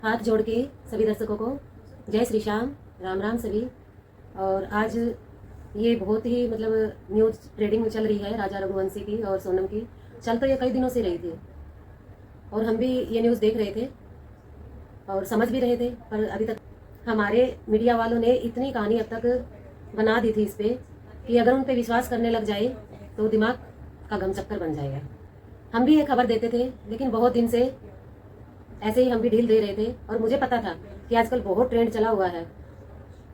हाथ जोड़ के सभी दर्शकों को जय श्री श्याम, राम राम सभी। और आज ये बहुत ही न्यूज़ ट्रेडिंग में चल रही है राजा रघुवंशी की और सोनम की। चल तो ये कई दिनों से रही थी और हम भी ये न्यूज़ देख रहे थे और समझ भी रहे थे, पर अभी तक हमारे मीडिया वालों ने इतनी कहानी अब तक बना दी थी इस पर कि अगर उन पर विश्वास करने लग जाए तो दिमाग का गम चक्कर बन जाएगा। हम भी ये खबर देते थे, लेकिन बहुत दिन से ऐसे ही हम भी ढील दे रहे थे। और मुझे पता था कि आजकल बहुत ट्रेंड चला हुआ है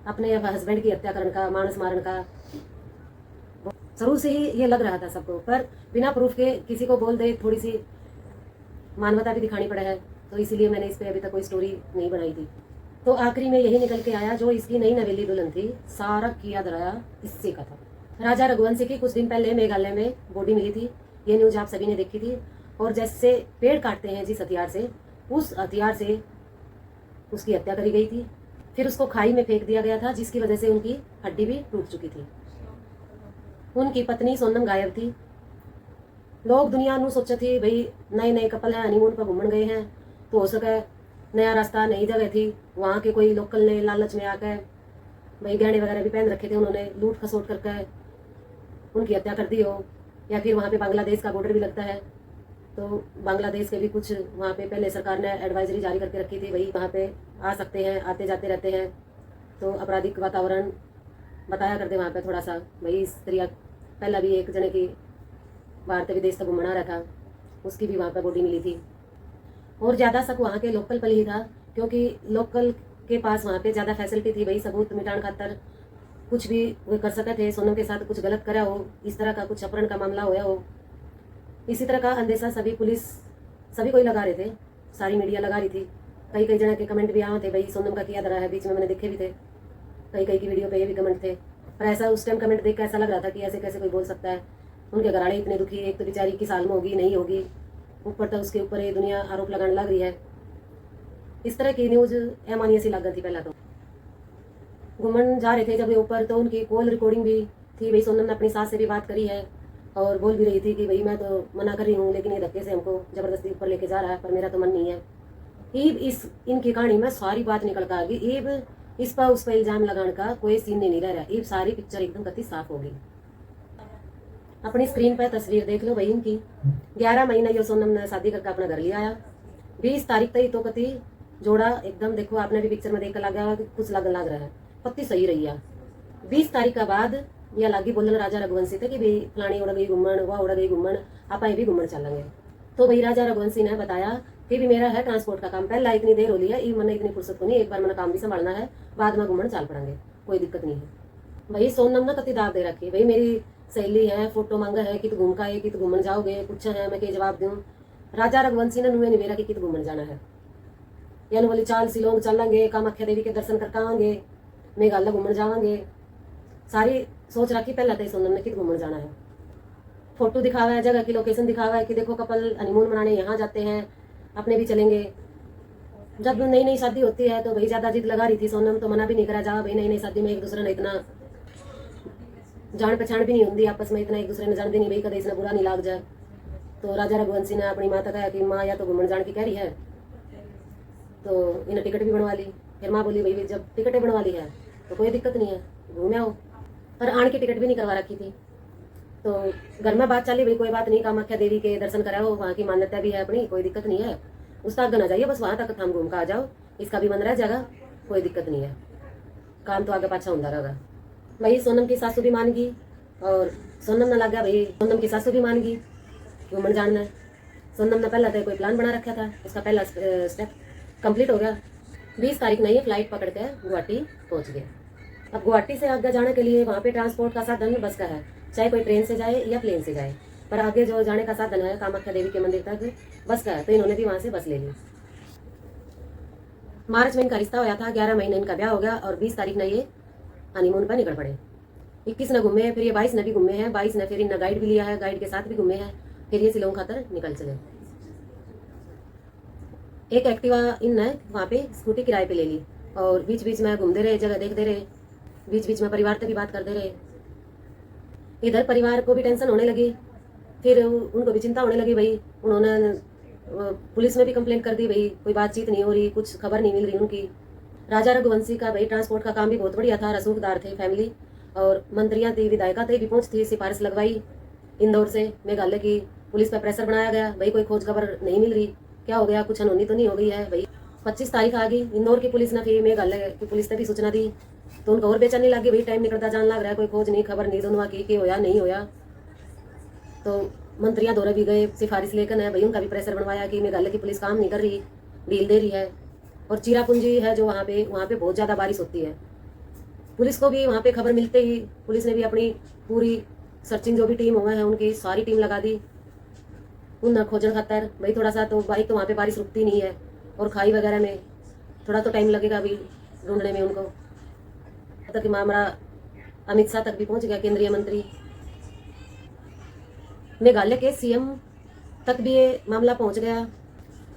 अपने हस्बैंड की हत्या करने का, मानस मारने का। शुरू से ही ये लग रहा था सबको, पर बिना प्रूफ के किसी को बोल दे, थोड़ी सी मानवता भी दिखानी पड़ा है, तो इसीलिए मैंने इस पर अभी तक कोई स्टोरी नहीं बनाई थी। तो आखिरी में यही निकल के आया, जो इसकी नई नवेली दुल्हन थी, सारा किया धराया इससे का था। राजा रघुवंशी की कुछ दिन पहले मेघालय में बॉडी मिली थी। ये न्यूज आप सभी ने देखी थी। और जैसे पेड़ काटते हैं जिस हथियार से, उस हथियार से उसकी हत्या करी गई थी। फिर उसको खाई में फेंक दिया गया था, जिसकी वजह से उनकी हड्डी भी टूट चुकी थी। उनकी पत्नी सोनम गायब थी। लोग दुनिया नु सोचे थी भाई नए नए कपल हैं, हनीमून पर घूमन गए हैं, तो हो सके नया रास्ता, नई जगह थी, वहाँ के कोई लोकल ने लालच में आकर भाई गहने वगैरह भी पहन रखे थे, उन्होंने लूट खसोट करके उनकी हत्या कर दी हो। या फिर वहाँ पे बांग्लादेश का बॉर्डर भी लगता है, तो बांग्लादेश के भी कुछ वहाँ पे पहले सरकार ने एडवाइजरी जारी करके रखी थी, भाई वहाँ पे आ सकते हैं, आते जाते रहते हैं, तो आपराधिक वातावरण बताया करते वहाँ पे थोड़ा सा। भाई स्त्रिया पहला भी एक जने की भारतीय विदेश तक घूमना रहा था, उसकी भी वहाँ पर बॉडी मिली थी। और ज़्यादा शक वहाँ के लोकल पर ही था, क्योंकि लोकल के पास वहाँ पे ज़्यादा फैसिलिटी थी, भाई सबूत मिटान खातर कुछ भी वो कर सके थे। सोनम के साथ कुछ गलत करा हो, इस तरह का कुछ अपहरण का मामला होया हो, इसी तरह का अंदेशा सभी पुलिस सभी कोई लगा रहे थे, सारी मीडिया लगा रही थी। कई कई जगह के कमेंट भी आए थे, भाई सोनम का किया धरा है, बीच में मैंने देखे भी थे, कई कई की वीडियो पे ये भी कमेंट थे। पर ऐसा उस टाइम कमेंट देख के ऐसा लग रहा था कि ऐसे कैसे कोई बोल सकता है। उनके घराड़े इतने दुखी, एक तो बेचारी की साल में होगी नहीं होगी, ऊपर तो उसके ऊपर ये दुनिया आरोप लगाने लग रही है। इस तरह की न्यूज अमानिया सी लग गई थी। पहला तो घूमन जा रहे थे जब ऊपर, तो उनकी कॉल रिकॉर्डिंग भी थी, भाई सोनम ने अपनी सास से भी बात करी है और बोल भी रही थी कि भाई मैं तो मना कर रही हूँ, लेकिन ये धक्के से हमको जबरदस्ती ऊपर लेके जा रहा है, पर मेरा तो मन नहीं है। ईब इस इनकी कहानी में सारी बात निकल कर आ गई। ईब इस पर उस पर इल्जाम लगाने का कोई सीन नहीं रह रहा। ईब सारी पिक्चर एकदम कति साफ होगी। अपनी स्क्रीन पर तस्वीर देख लो भाई इनकी। 11 महीना ये सोनम ने शादी करके अपना घर लिया आया। 20 तारीख तक तो कति जोड़ा एकदम, देखो आपने भी पिक्चर में देख कर लगा कुछ लग रहा है, पत्ती सही रही है। 20 तारीख के बाद या लागी बोलन राजा रघुवंशी थे कि भाई फलानी उड़ गई घूमन, वह उड़ गई घूमन, आप भी घूमन चलेंगे। तो भाई राजा रघुवंशी ने बताया कि भी मेरा है ट्रांसपोर्ट का काम, पहला इतनी देर हो ली है, मैंने इतनी फुर्सत को नहीं, एक बार मैंने काम भी संभालना है, बाद में घूमन चल पड़ेंगे, कोई दिक्कत नहीं है। भाई सोनम ने कति दाग दे रखी, भाई मेरी सहेली है, फोटो मांगा है कि घूम का है कि घूमन जाओगे, पूछा है मैं के जवाब दूं। राजा रघुवंशी ने नुए निवेरा कि घूमन जाना है, यानी बोली चाल शिलोंग चलेंगे, कामाख्या देवी के दर्शन करके आएंगे, मेघालय घूमन जाएंगे, सारी सोच रखी पहले तो सोनम ने कि घूमन जाना है। फोटो दिखावा है, जगह की लोकेशन दिखावा है कि देखो कपल हनीमून मनाने यहाँ जाते हैं, अपने भी चलेंगे। जब नई नई शादी होती है तो भाई ज्यादा जिद लगा रही थी सोनम, तो मना भी नहीं करा जा, भाई नई नई शादी में एक दूसरे ने इतना जान पहचान भी नहीं होती आपस में, इतना एक दूसरे ने जान भी नहीं, भाई कदे इसने बुरा नहीं लाग जाए। तो राजा रघुवंशी ने अपनी माता कहा कि माँ या तो घूमन जाने की कह रही है, तो इन्हें टिकट भी बनवा ली। फिर माँ बोली भाई जब टिकटें बनवा ली है तो कोई दिक्कत नहीं है, घूमे आओ। पर आने की टिकट भी नहीं करवा रखी थी। तो घर में बात चली, भाई कोई बात नहीं, कामाख्या देवी के दर्शन कराओ, वहाँ की मान्यता भी है अपनी, कोई दिक्कत नहीं है, उस तक ना जाइए, बस वहाँ तक हम घूम कर आ जाओ, इसका भी मन रह जाएगा, कोई दिक्कत नहीं है, काम तो आगे पाछा होता रहेगा। भाई सोनम की सासू भी मान गई और सोनम ने लगा, भाई सोनम की सासू भी मान गई घूमन जाना है। सोनम ने पहला तो कोई प्लान बना रखा था, उसका पहला स्टेप कंप्लीट हो गया। 20 तारीख में ये फ्लाइट पकड़ के गुवाहाटी पहुँच गया। अब गुवाहाटी से आगे जाने के लिए वहाँ पे ट्रांसपोर्ट का साधन बस का है, चाहे कोई ट्रेन से जाए या प्लेन से जाए, पर आगे जो जाने का साधन है कामाख्या देवी के मंदिर तक बस का है, तो इन्होंने भी वहाँ से बस ले ली। मार्च में इनका रिश्ता होया था, 11 महीने इनका ब्याह हो गया और 20 तारीख ने ये हनीमून पर निकल पड़े। 21 ने घूमे, फिर ये 22 ने भी घूमे हैं, 22 ने फिर इनने गाइड भी लिया है, गाइड के साथ भी घूमे हैं, फिर ये शिलोंग खातर निकल चले। एक एक्टिवा इनने वहाँ पे स्कूटी किराए पे ले ली और बीच बीच में घूमते रहे, जगह देखते रहे, बीच बीच में परिवार से भी बात करते रहे। इधर परिवार को भी टेंशन होने लगी, फिर उनको भी चिंता होने लगी, भाई उन्होंने पुलिस में भी कंप्लेंट कर दी, भाई कोई बातचीत नहीं हो रही, कुछ खबर नहीं मिल रही उनकी। राजा रघुवंशी का भाई ट्रांसपोर्ट का काम भी बहुत बढ़िया था, रसूखदार थे फैमिली, और मंत्रियां थी, विधायिका थी भी पहुंच थी, सिफारिश लगवाई इंदौर से मेघालय की। पुलिस पर प्रेशर बनाया गया, भाई कोई खोज खबर नहीं मिल रही, क्या हो गया, कुछ अनहोनी तो नहीं हो गई है भाई। 25 तारीख आ गई, इंदौर की पुलिस ने फिर मेघालय की पुलिस ने भी सूचना दी, तो उनको और बेचैनी लगी, भाई टाइम निकलता जान लग रहा है, कोई खोज नहीं खबर नहीं, दोनों की होया नहीं होया। तो मंत्रियां दौरे भी गए, सिफारिश लेकर है भाई, उनका भी प्रेशर बनवाया कि मेघालय की पुलिस काम नहीं कर रही, ढील दे रही है। और चिरापुंजी है जो वहाँ पे बहुत ज़्यादा बारिश होती है। पुलिस को भी वहाँ पे खबर मिलते ही पुलिस ने भी अपनी पूरी सर्चिंग, जो भी टीम हुआ है उनकी सारी टीम लगा दी उन खोजन खातर। भाई थोड़ा सा तो बाइक तो वहाँ पे बारिश रुकती नहीं है, और खाई वगैरह में थोड़ा तो टाइम लगेगा अभी ढूंढने में उनको। तक कि मामला अमित शाह तक भी पहुँच गया, केंद्रीय मंत्री। मेघालय के सीएम तक भी ये मामला पहुँच गया।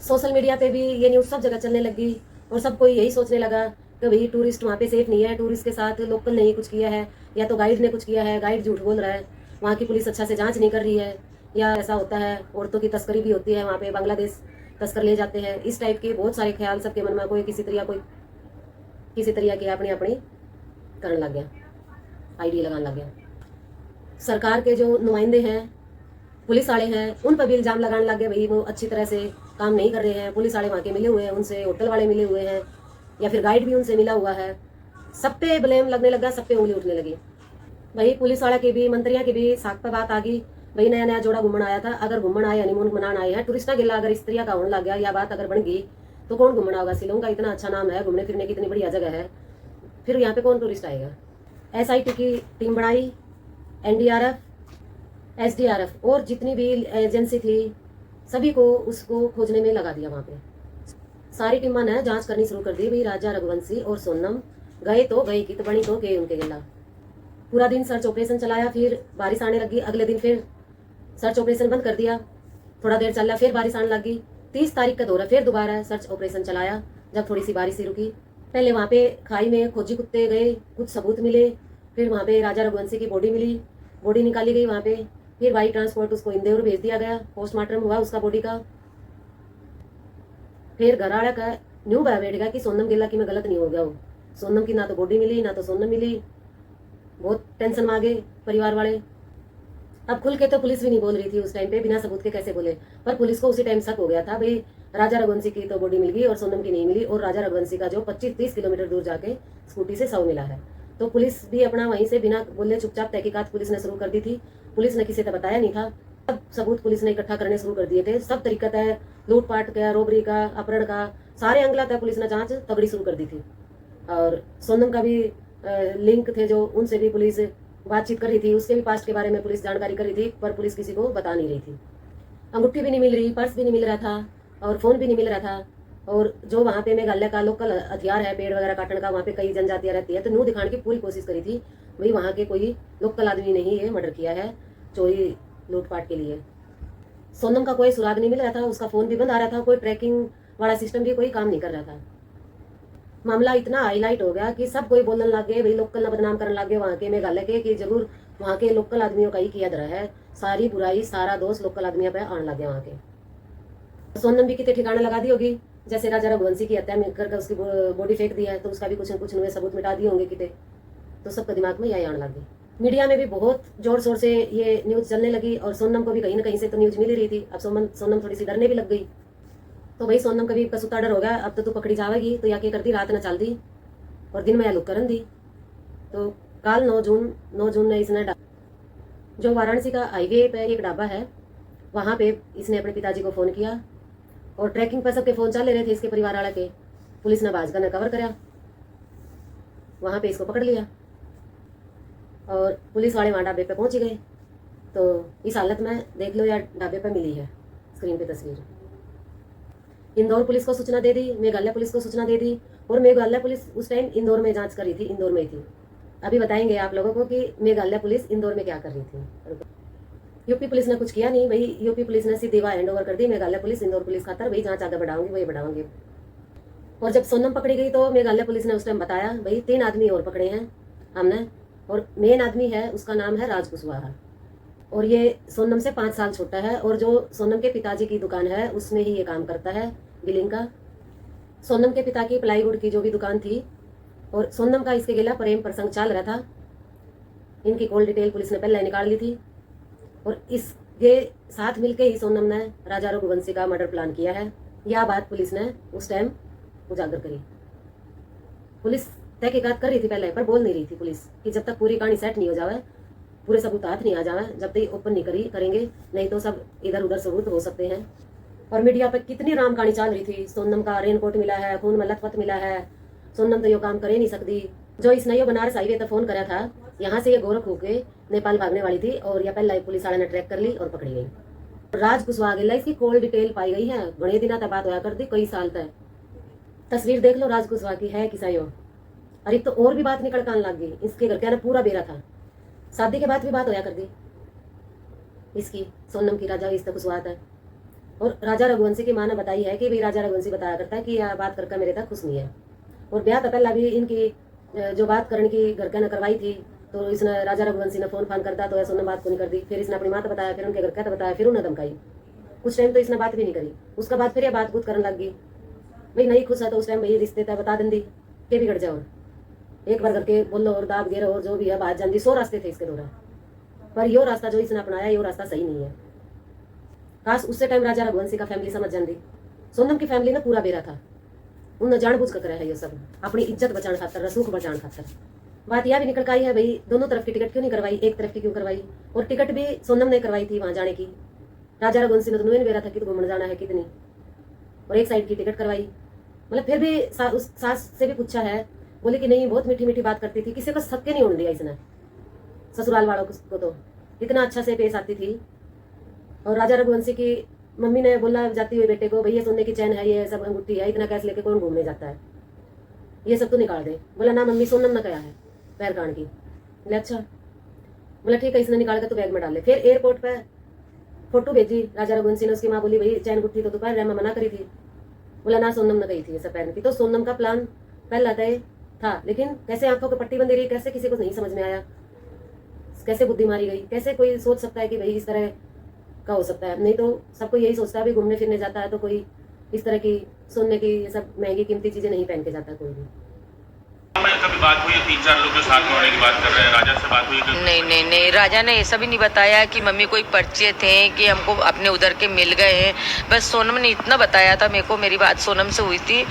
सोशल मीडिया पे भी ये न्यूज़ सब जगह चलने लगी, और सब कोई यही सोचने लगा कि भाई टूरिस्ट वहाँ पे सेफ नहीं है, टूरिस्ट के साथ लोकल ने ही कुछ किया है, या तो गाइड ने कुछ किया है, गाइड झूठ बोल रहा है, वहाँ की पुलिस अच्छा से जांच नहीं कर रही है, या ऐसा होता है औरतों की तस्करी भी होती है वहाँ पे, बांग्लादेश तस्कर ले जाते हैं। इस टाइप के बहुत सारे ख्याल सबके मन में कोई किसी तरह की अपनी अपनी करने लग गया, आइडिया लगाने लग गया। सरकार के जो नुमाइंदे हैं, पुलिस वाले हैं, उन पर भी इल्जाम लगाने लग गए, भाई वो अच्छी तरह से काम नहीं कर रहे हैं। पुलिस वाले वहाँ के मिले हुए हैं उनसे, होटल वाले मिले हुए हैं, या फिर गाइड भी उनसे मिला हुआ है। सब पे ब्लेम लगने लगा, सब पे उंगली उठने लगी। भाई पुलिस वाला की भी, मंत्रियों की भी साख पे बात आ गई। भाई नया नया जोड़ा घूमन आया था, अगर घूमन आए, हनीमून मनाने आए हैं, टूरिस्टा गिला अगर इस तरह का होने लग गया, या बात अगर बन गई, तो कौन घूमना होगा। शिलोंग का इतना अच्छा नाम है, घूमने फिरने की इतनी बढ़िया जगह है, फिर यहाँ पे कौन टूरिस्ट आएगा। SIT की टीम बनाई, NDRF, SDRF और जितनी भी एजेंसी थी, सभी को उसको खोजने में लगा दिया। वहाँ पे सारी टीमां ने जांच करनी शुरू कर दी। भाई राजा रघुवंशी और सोनम गए तो गए की तो बनी तो गए उनके गिला। पूरा दिन सर्च ऑपरेशन चलाया, फिर बारिश आने लगी, अगले दिन फिर सर्च ऑपरेशन बंद कर दिया, थोड़ा देर चला, फिर बारिश आने लगी। 30 तारीख का दौरा, फिर दोबारा सर्च ऑपरेशन चलाया, जब थोड़ी सी बारिश ही रुकी। पहले वहाँ पे खाई में खोजी कुत्ते गए, कुछ सबूत मिले, फिर वहाँ पे राजा रघुवंशी की बॉडी मिली, बॉडी निकाली गई वहाँ पे, फिर बाई ट्रांसपोर्ट उसको इंदौर भेज दिया गया, पोस्टमार्टम हुआ उसका बॉडी का। फिर घर वाला का न्यू बैठ गया कि सोनम गिला की मैं गलत नहीं हो गया हूँ, सोनम की ना तो बॉडी मिली ना तो सोनम मिली। बहुत टेंशन में आ गए परिवार वाले। अब खुल के तो पुलिस भी नहीं बोल रही थी उस टाइम पे, बिना सबूत के कैसे बोले, पर पुलिस को उसी टाइम शक हो गया था, भाई राजा रघुवंशी की तो बॉडी मिल गई और सोनम की नहीं मिली, और राजा रघुवंशी का जो 25-30 किलोमीटर दूर जाके स्कूटी से शव मिला है। तो पुलिस भी अपना वहीं से बिना बोले चुपचाप तहकीकात पुलिस ने शुरू कर दी थी। पुलिस ने किसी से बताया नहीं था, सब सबूत पुलिस ने इकट्ठा करने शुरू कर दिए थे। सब तरीका है, लूटपाट का, रोबरी का, अपहरण का, सारे अंगला था, पुलिस ने जांच तगड़ी शुरू कर दी थी। और सोनम का भी लिंक थे जो, उनसे भी पुलिस बातचीत कर रही थी, उसके भी पास्ट के बारे में पुलिस जानकारी कर रही थी, पर पुलिस किसी को बता नहीं रही थी। अंगूठी भी नहीं मिल रही, पर्स भी नहीं मिल रहा था, और फोन भी नहीं मिल रहा था। और जो वहाँ पे मेघालय का लोकल हथियार है पेड़ वगैरह काटने का, वहाँ पे कई जनजातियाँ रहती है, तो न्यू दिखाने की पूरी कोशिश करी थी, भाई वहाँ के कोई लोकल आदमी नहीं ये मर्डर किया है चोरी लूटपाट के लिए। सोनम का कोई सुराग नहीं मिल रहा था, उसका फोन भी बंद आ रहा था, कोई ट्रैकिंग वाला सिस्टम भी कोई काम नहीं कर रहा था। मामला इतना हाईलाइट हो गया कि सब कोई बोलने लग गए, भाई लोकल ना बदनाम करने लग गए वहाँ के मेघालय के, कि जरूर वहाँ के लोकल आदमियों का ही किया धरा है, सारी बुराई सारा दोष लोकल आदमियों पे आने लग गया वहाँ के। सोनम भी कितने ठिकाने लगा दी होगी, जैसे राजा रघुवंशी की हत्या में करके उसकी बॉडी फेंक दी है, तो उसका भी कुछ न कुछ नए सबूत मिटा दिए होंगे कितने, तो सबके दिमाग में यही आने लग गई। मीडिया में भी बहुत जोर शोर से ये न्यूज़ चलने लगी, और सोनम को भी कहीं ना कहीं से तो न्यूज़ मिल ही रही थी। अब सोनम थोड़ी सी डरने भी लग गई, तो भाई सोनम कभी कसूता डर हो गया, अब तो तू पकड़ी जाएगी, तो या क्या करती, रात न चल दी और दिन में या लुक करन दी। तो कल 9 जून ने इसने जो वाराणसी का हाईवे पे एक ढाबा है, वहाँ पे इसने अपने पिताजी को फ़ोन किया, और ट्रैकिंग पर सबके फ़ोन चल रहे थे इसके परिवार वाले के। पुलिस ने भाजकर ने कवर कराया, वहाँ पे इसको पकड़ लिया, और पुलिस वाले वहाँ ढाबे पे पहुँच गए। तो इस हालत में देख लो, यार ढाबे पे मिली है स्क्रीन पे तस्वीर। इंदौर पुलिस को सूचना दे दी, मेघालय पुलिस को सूचना दे दी, और मेघालय पुलिस उस टाइम इंदौर में जांच कर रही थी, इंदौर में थी। अभी बताएंगे आप लोगों को कि मेघालय पुलिस इंदौर में क्या कर रही थी। यूपी पुलिस ने कुछ किया नहीं भाई, यूपी पुलिस ने सीधी हैंड ओवर कर दी मेघालय पुलिस इंदौर पुलिस खातर, भाई जांच आगे बढ़ाऊंगी वही बढ़ाऊंगी। और जब सोनम पकड़ी गई तो मेघालय पुलिस ने उस टाइम बताया, भाई 3 आदमी और पकड़े हैं हमने, और मेन आदमी है उसका नाम है राज कुशवाहा। और ये सोनम से 5 साल छोटा है, और जो सोनम के पिताजी की दुकान है उसमें ही ये काम करता है बिलिंग का। सोनम के पिता की प्लाईवुड की जो भी दुकान थी, और सोनम का इसके गिला प्रेम प्रसंग चल रहा था। इनकी कॉल डिटेल पुलिस ने पहले निकाल ली थी, और इसके साथ मिलकर ही सोनम ने राजा रघुवंशी का मर्डर प्लान किया है। यह बात पुलिस ने उस टाइम उजागर करी। पुलिस तहकीकात कर रही थी पहले, पर बोल नहीं रही थी पुलिस कि जब तक पूरी कहानी सेट नहीं हो जावे, पूरे सबूत हाथ नहीं आ जावे, जब तक ओपन नहीं करेंगे, नहीं तो सब इधर उधर सबूत हो सकते हैं। और मीडिया पर कितनी राम कहानी चल रही थी, सोनम का रेनकोट मिला है, खून में लथपथ मिला है, सोनम तो यो काम करे नहीं सकती। जो इसने यो बनारस हाईवे तक फोन करा था, यहाँ से ये गोरख होके नेपाल भागने वाली थी, और यह पहले पुलिस वाले ने ट्रैक कर ली और पकड़ी गई। राज कुशवाहा गिला इसकी कॉल डिटेल पाई गई है। बड़े दिन तक बात होया कर दी, कई साल तक। तस्वीर देख लो राज कुशवाहा की है किसा यो। अरे तो और भी बात निकल कान लग गई। इसके घर का पूरा बेरा था, शादी के बाद भी बात होया कर दी इसकी, सोनम की राजा इस तक कुशवाहा है। और राजा रघुवंशी की माँ ने बताई है कि भाई राजा रघुवंशी बताया करता है कि यह बात करके मेरे तक खुश नहीं है। और ब्याह तो पहला भी इनकी जो बात करने की घर के ने करवाई थी, तो इसने राजा रघुवंशी ने फोन फान करता, तो यह सोनम बात को नहीं कर दी। फिर इसने अपनी माँ तो बताया, फिर उनके घर का तो बताया, फिर उन्हें धमकाई। कुछ टाइम तो इसने बात भी नहीं करी। उसका बाद फिर यह बात कूद करने लग गई, भाई नहीं खुश है तो उस टाइम भाई रिश्ते तय बता देंगी के बिगड़ जाओ। एक बार करके बोलो और दाब गिर और जो भी है बात जानती। 100 रास्ते थे इसके दौरान, पर यो रास्ता जो इसने अपनाया यो रास्ता सही नहीं है। काश उससे टाइम राजा रघुवंशी का फैमिली समझ जाती। सोनम की फैमिली ने पूरा बेरा था, उन्हें जानबूझ कर है ये सब, अपनी इज्जत बचाने खातर, रसूख बचाने खातर। बात यह भी निकल आई है भाई दोनों तरफ की टिकट क्यों नहीं करवाई, एक तरफ की क्यों करवाई। और टिकट भी सोनम ने करवाई थी वहां जाने की। राजा रघुवंशी ने तो नुन बेरा था कि घूमने जाना है कितनी, और एक साइड की टिकट करवाई। मतलब फिर भी उस सास से भी पूछा है, बोले कि नहीं बहुत मीठी मीठी बात करती थी, किसी को सके नहीं उड़ दिया इसने। ससुराल वालों को तो इतना अच्छा से पेश आती थी। और राजा रघुवंशी की मम्मी ने बोला जाती हुई बेटे को, भैया सोने की चैन है, ये सब अंगूठी है, इतना कैश लेके कौन घूमने जाता है, ये सब तो निकाल दे। बोला ना मम्मी सोनम ने कहा है पैर कान की। बोले अच्छा। बोला ठीक है, इसने निकाल कर तो बैग में डाल ले। फिर एयरपोर्ट पे फोटो भेजी राजा रघुवंशी ने। उसकी माँ बोली भाई चैन गुट्ठी तो दोपहर मैं मना करी थी। बोला ना सोनम ने कही थी ये सब पहन की। तो सोनम का प्लान पहला तय था, लेकिन कैसे आंखों की पट्टी बंधी रही, कैसे किसी को नहीं समझ में आया, कैसे बुद्धि मारी गई। कैसे कोई सोच सकता है कि भाई इस तरह का हो सकता है। नहीं तो सबको यही सोचता है, भाई घूमने फिरने जाता है तो कोई इस तरह की सोने की ये सब महंगी कीमती चीजें नहीं पहन के जाता कोई भी। कभी बात हुई है 3-4 लोग जो साथ में होने की बात कर रहे हैं, राजा से बात हुई? नहीं, राजा ने ऐसा भी नहीं बताया कि मम्मी कोई परिचय थे कि हमको अपने उधर के मिल गए हैं। बस सोनम ने इतना बताया था मेरे को, मेरी बात सोनम से हुई थी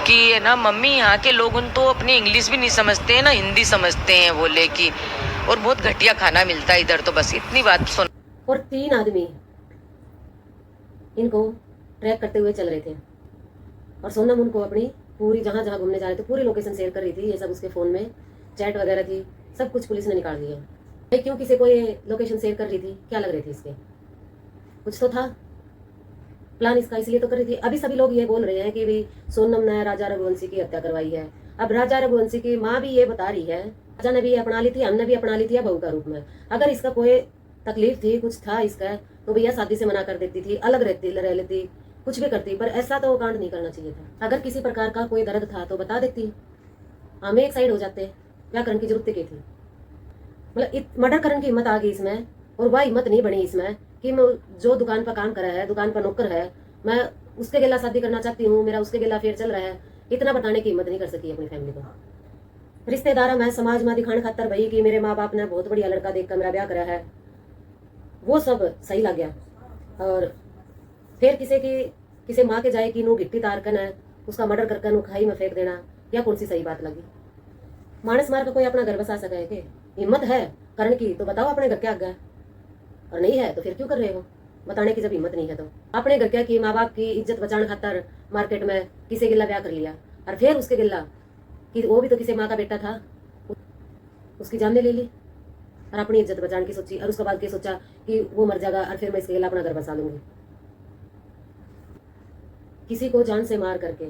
कि है ना मम्मी यहाँ के लोग उन तो अपनी इंग्लिश भी नहीं समझते हैं ना हिंदी समझते हैं, बोले कि और बहुत घटिया खाना मिलता है इधर। तो बस इतनी बात सुन। और 3 आदमी इनको ट्रैक करते हुए चल रहे थे, और सोनम उनको अपनी पूरी जहाँ जहाँ घूमने जा रहे थे पूरी लोकेशन शेयर कर रही थी। ये सब उसके फ़ोन में चैट वगैरह थी, सब कुछ पुलिस ने निकाल दिया। भाई क्यों किसी को ये लोकेशन शेयर कर रही थी, क्या लग रही थी इसके, कुछ तो था प्लान इसका, इसलिए तो कर रही थी। अभी सभी लोग ये बोल रहे हैं कि भाई सोनम ने राजा रघुवंशी की हत्या करवाई है। अब राजा रघुवंशी की माँ भी ये बता रही है, राजा ने भी अपना ली थी, हमने भी अपना ली थी बहू का रूप में। अगर इसका कोई तकलीफ थी, कुछ था इसका, तो भैया शादी से मना कर देती थी, अलग रह लेती, कुछ भी करती, पर ऐसा तो कांड नहीं करना चाहिए था। अगर किसी प्रकार का कोई दर्द था तो बता देती, हमें एक साइड हो जाते, क्या करने की जरूरत की थी। मतलब मर्डर करने की हिम्मत आ गई इसमें, और वह हिम्मत नहीं बनी इसमें कि मैं जो दुकान पर काम कर रहा है, दुकान पर नौकर है, मैं उसके गिला शादी करना चाहती हूँ, मेरा उसके गिला अफेयर चल रहा है, इतना बताने की हिम्मत नहीं कर सकी अपनी फैमिली को। रिश्तेदार में समाज में दिखाने खातर भाई कि मेरे माँ बाप ने बहुत बढ़िया लड़का देख कर मेरा ब्याह करा है, वो सब सही लग गया। और फिर किसी माँ के जाए कि नू गिट्टी तार कर है उसका मर्डर करके नू खाई में फेंक देना, या कौन सी सही बात लगी। मानस मार का कोई अपना घर बसा सका है कि हिम्मत है करने की तो बताओ अपने घर के आगे, और नहीं है तो फिर क्यों कर रहे हो। बताने की जब हिम्मत नहीं है तो अपने घर क्या की माँ बाप की इज्जत बचाने खातर मार्केट में किसी गिल्ला ब्याह कर लिया, और फिर उसके गिल्ला कि वो भी तो किसी माँ का बेटा था, उसकी जान ले ली और अपनी इज्जत बचाने की सोची, और उसके बाद ये सोचा कि वो मर जाएगा और फिर मैं इसके गिल्ला अपना घर बसा लूंगी। किसी को जान से मार करके,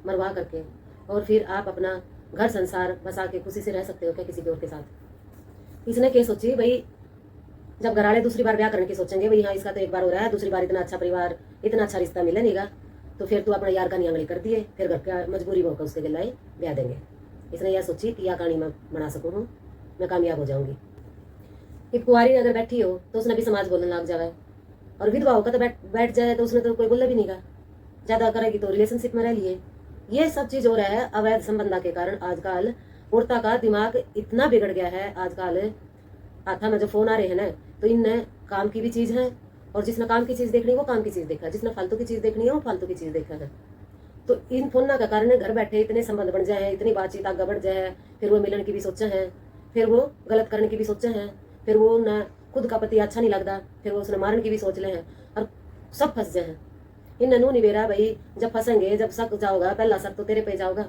मरवा करके, और फिर आप अपना घर संसार बसा के खुशी से रह सकते हो क्या किसी और के साथ। इसने क्या सोची भाई, जब घराले दूसरी बार ब्याह करने की सोचेंगे, भाई हाँ इसका तो एक बार हो रहा है, दूसरी बार इतना अच्छा परिवार, इतना अच्छा रिश्ता मिले नहीं, तो फिर तू अपना यार का नियांगली कर दिए, फिर घर का मजबूरी होकर उसके गिल्लाए ब्याह देंगे। इसने यह सोची कि यह कहानी मैं बना सकूँ, मैं कामयाब हो जाऊंगी। कि कुंवारी अगर बैठी हो तो उसने भी समाज बोलने लग जावे, और विधवा होकर तो बैठ जाए तो उसने तो कोई बोले भी नहीं का, ज्यादा करेगी तो रिलेशनशिप में रह लिए। ये सब चीज हो रहा है अवैध संबंधा के कारण। आजकल औरता का दिमाग इतना बिगड़ गया है। आजकल हाथा में जो फोन आ रहे हैं ना, तो इनने काम की भी चीज है, और जिसने काम की चीज देखनी है वो काम की चीज देखा है, जिसने फालतू की चीज देखनी है वो फालतू की चीज देखा है। तो इन फोन का कारण घर बैठे इतने संबंध बन जाए, इतनी बातचीत आगे बढ़ जाए, फिर वो मिलन की भी सोचे हैं, फिर वो गलत करने की भी सोचे हैं, फिर वो न खुद का पति अच्छा नहीं लगता, फिर वो उसने मारने की भी सोच ले हैं, और सब फंस जाए हैं। इन ननू निबेरा भाई, जब फंसेंगे, जब शक जाओगा, पहला शक तो तेरे पे जाओगा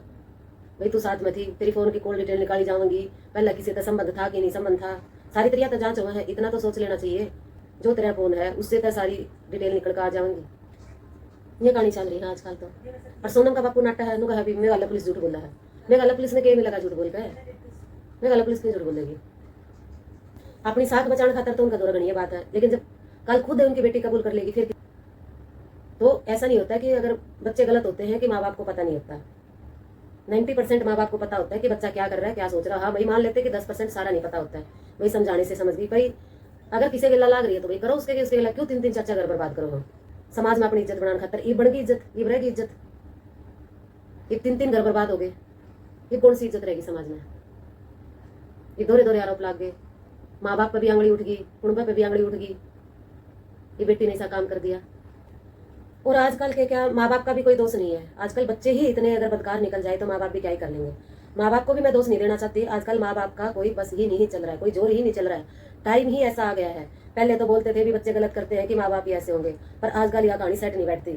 भाई, तू साथ में थी, तेरी फोन की कॉल डिटेल निकाली जाऊंगी, पहला किसी का संबंध था कि नहीं संबंध था, सारी तरिया तो जांच हुआ है। इतना तो सोच लेना चाहिए, जो तेरा फोन है उससे तो सारी डिटेल निकल कर आ जाऊंगी। ये कहानी चल रही है आजकल तो। और सोनम का बापू नाटा है, कहा भी मेघालय पुलिस झूठ बोला है। मेघालय पुलिस ने के मिला झूठ बोल कर, मेघालय पुलिस क्यों झूठ बोलेगी? अपनी साख बचाने खातर तो उनका दौरा गणी बात है, लेकिन जब कल खुद उनकी बेटी कबूल कर लेगी फिर तो ऐसा नहीं होता कि अगर बच्चे गलत होते हैं कि माँ बाप को पता नहीं होता। 90% माँ बाप को पता होता है कि बच्चा क्या कर रहा है, क्या सोच रहा है। हाँ भाई, मान लेते कि 10% सारा नहीं पता होता है, भाई समझाने से समझ गई। भाई अगर किसी गला लाग रही है तो भाई करो उसके गला, क्यों 3-3 4-4 घर बर्बाद करो? हम समाज में अपनी इज्जत बनाने खातर ये बढ़ गई इज्जत, ये रहेगी इज्जत। ये 3-3 घर बर्बाद हो गए, ये कौन सी इज्जत रहेगी समाज में? ये दोहरे आरोप लाग गए, माँ बाप पे भी आंगली उठ गई, कुड़बा पे भी आंगली उठ गई, ये बेटी ने ऐसा काम कर दिया। और आजकल के क्या, माँ बाप का भी कोई दोष नहीं है। आजकल बच्चे ही इतने अगर बदकार निकल जाए तो माँ बाप भी क्या ही कर लेंगे। माँ बाप को भी मैं दोष नहीं देना चाहती। आजकल माँ बाप का कोई बस ही नहीं चल रहा है, कोई जोर ही नहीं चल रहा है। टाइम ही ऐसा आ गया है। पहले तो बोलते थे भी बच्चे गलत करते हैं कि माँ बाप ही ऐसे होंगे, पर आजकल यह कहानी सेट नहीं बैठती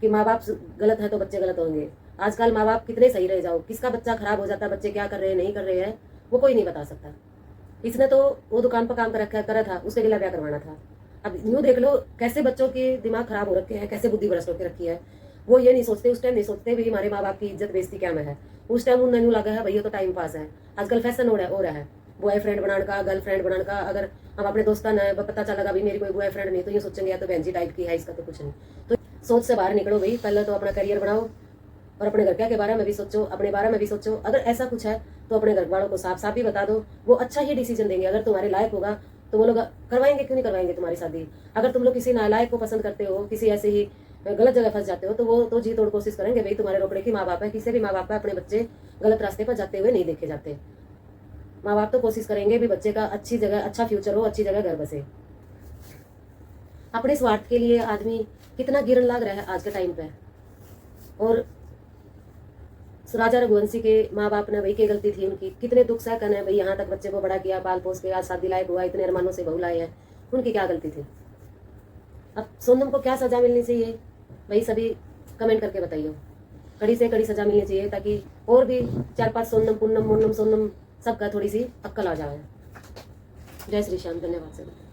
कि माँ बाप गलत है तो बच्चे गलत होंगे। आजकल माँ बाप कितने सही रह जाओ, किसका बच्चा खराब हो जाता है, बच्चे क्या कर रहे हैं नहीं कर रहे हैं, वो कोई नहीं बता सकता। इसने तो वो दुकान पर काम करा था, उसके गिला ब्याह करवाना था। अब यूँ देख लो कैसे बच्चों के दिमाग खराब हो रखे हैं, कैसे बुद्धि भ्रष्ट होकर रखी है। वो ये नहीं सोचते, उस टाइम नहीं सोचते भाई हमारे माँ बाप की इज्जत बेइज्जती क्या में है। उस टाइम उन्हें लगा है भैया तो टाइम पास है। आजकल फैशन हो रहा है बॉयफ्रेंड बनाने का, गर्लफ्रेंड बनाने का। अगर हम अपने दोस्ता न पता चला भाई मेरी कोई बॉयफ्रेंड नहीं, तो ये सोचेंगे या तो बहन जी टाइप की है, इसका तो कुछ नहीं। तो सोच से बाहर निकलो भाई, पहले तो अपना करियर बनाओ और अपने घर के बारे में भी सोचो, अपने बारे में भी सोचो। अगर ऐसा कुछ है तो अपने घर वालों को साफ साफ ही बता दो, वो अच्छा ही डिसीजन देंगे। अगर तुम्हारे लायक होगा तो वो लोग करवाएंगे, क्यों नहीं करवाएंगे तुम्हारी शादी। अगर तुम लोग किसी नालायक को पसंद करते हो, किसी ऐसे ही गलत जगह फंस जाते हो, तो वो तो जी तोड़ कोशिश करेंगे भाई तुम्हारे रोकड़े की। माँ बाप है, किसी भी माँ बाप है अपने बच्चे गलत रास्ते पर जाते हुए नहीं देखे जाते। माँ बाप तो कोशिश करेंगे भी बच्चे का अच्छी जगह, अच्छा फ्यूचर हो, अच्छी जगह घर बसे। अपने स्वार्थ के लिए आदमी कितना गिरन लग रहा है आज के टाइम पे। और राजा रघुवंशी के माँ बाप ने भाई की गलती थी उनकी, कितने दुख सहकन है भाई, यहाँ तक बच्चे को बड़ा किया, पाल पोस के आज शादी लायक हुआ, इतने अरमानों से बहू लाए हैं, उनकी क्या गलती थी? अब सोनम को क्या सजा मिलनी चाहिए भाई, सभी कमेंट करके बताइए। कड़ी से कड़ी सजा मिलनी चाहिए ताकि और भी 4-5 सोनम पुन्नम मुन्नम सोनम सबका थोड़ी सी अक्कल आ जाए। जय श्री श्याम, धन्यवाद सर।